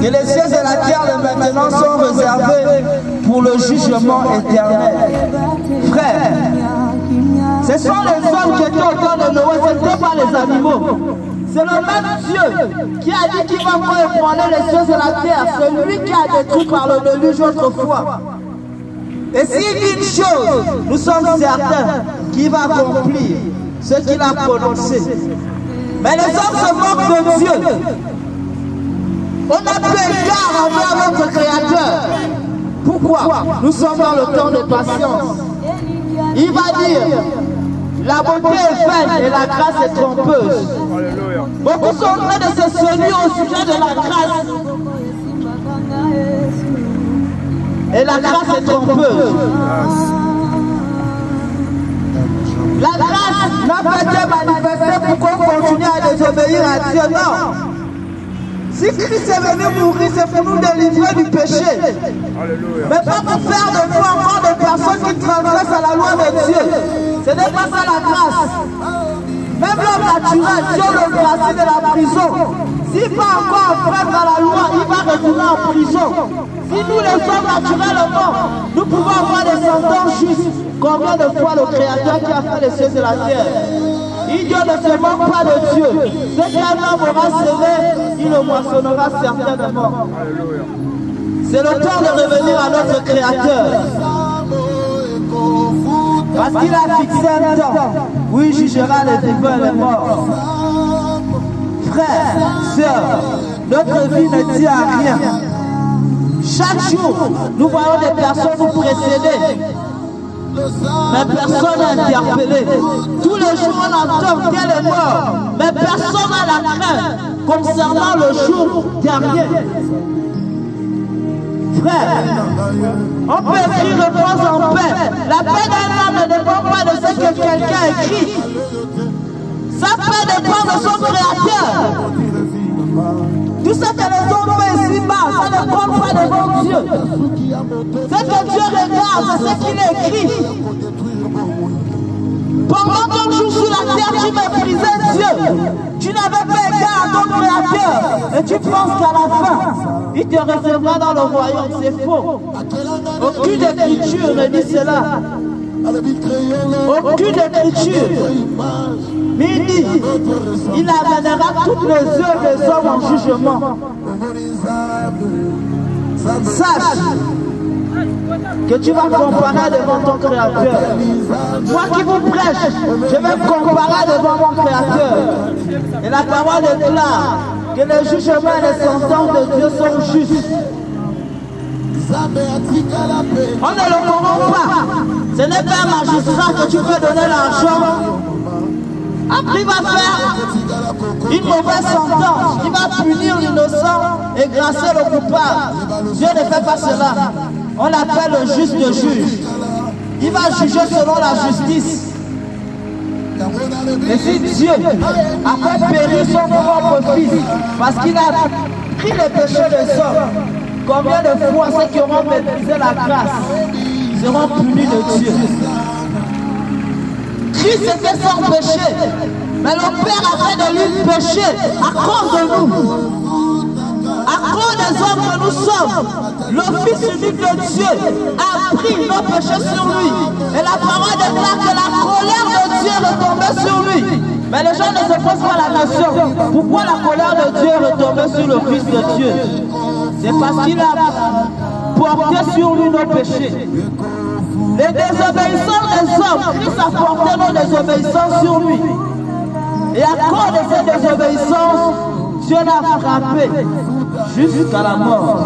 que les cieux et la terre de maintenant sont réservés pour le jugement éternel. Frère, ce sont les hommes qui étaient au temps de Noé, ce n'étaient pas les animaux. C'est le même Dieu qui a dit qu'il va ébranler les cieux et la terre. C'est lui qui a détruit par le déluge autrefois. Et s'il dit une chose, nous sommes certains qu'il va accomplir ce qu'il a prononcé. Mais les hommes se moquent de Dieu. On n'a plus égard envers notre Créateur. Pourquoi? Nous sommes dans le temps de patience. Il va dire, la beauté est vaine et la grâce est trompeuse. Beaucoup sont en train de se séduire au sujet de la grâce. Et la grâce est trompeuse. La grâce n'a pas été manifestée pour qu'on continue à désobéir à Dieu, non. Si Christ est venu mourir, c'est pour nous délivrer du péché. Mais pas pour faire de nous encore des personnes qui transgressent à la loi de Dieu. Ce n'est pas ça la grâce. Même l'homme naturel, Dieu le gracie de la prison. S'il va encore enfreindre à la loi, il va retourner en prison. Si nous les hommes naturellement, nous pouvons avoir des sentences justes. Combien de fois le Créateur qui a fait les cieux et la terre? Il Dieu ne se moque pas de Dieu. Ce qu'un homme aura semé, il le moissonnera certainement. C'est le temps de revenir à notre Créateur. Parce qu'il a fixé un temps où il jugera les vivants et les morts. Frères, sœurs, notre vie ne tient à rien. Chaque jour, nous voyons des personnes nous précéder. Mais personne n'a interpellé. Tous les jours on entend qu'elle est morte. Mais personne n'a la crainte concernant le jour dernier. Frère, on peut écrire repose en paix. La paix d'un homme ne dépend pas de ce que quelqu'un écrit. Sa paix dépend de son Créateur. Tout ce que les hommes font ici-bas, ça ne dépend pas devant Dieu. Ce que Dieu regarde, c'est ce qu'il écrit. Pendant ton jour sur la terre, tu méprisais Dieu. Tu n'avais pas égard à ton Créateur. Et tu penses qu'à la fin, il te recevra dans le royaume. C'est faux. Aucune écriture ne dit cela. Aucune écriture. Mais il dit, il amènera toutes les œuvres des hommes en jugement. Sache que tu vas comparer devant ton Créateur. Moi qui vous prêche, je vais me comparer devant mon Créateur. Et la parole déclare que les jugements et les sentences de Dieu sont justes. On ne le corrompt pas. Ce n'est pas un magistrat que tu peux donner l'argent. Après, il va faire une mauvaise sentence. Il va punir l'innocent et grâcer le coupable. Dieu ne fait pas cela. On l'appelle le juste de juge. Il va juger selon la justice. Et si Dieu a fait périr son propre fils parce qu'il a pris les péchés des hommes, combien de fois ceux qui auront méprisé la grâce seront punis de Dieu? Christ était sans péché, mais le Père a fait de lui péché à cause de nous. À cause des hommes que nous sommes, le Fils unique de Dieu a pris nos péchés sur lui. Et la parole déclare que la colère de Dieu est retombée sur lui. Mais les gens ne se posent pas la question. Pourquoi la colère de Dieu est retombée sur le Fils de Dieu? C'est parce qu'il a porté sur lui nos péchés. Les désobéissances des hommes, Christ a porté nos désobéissances sur lui. Et à cause de ces désobéissances, Dieu l'a frappé jusqu'à la mort.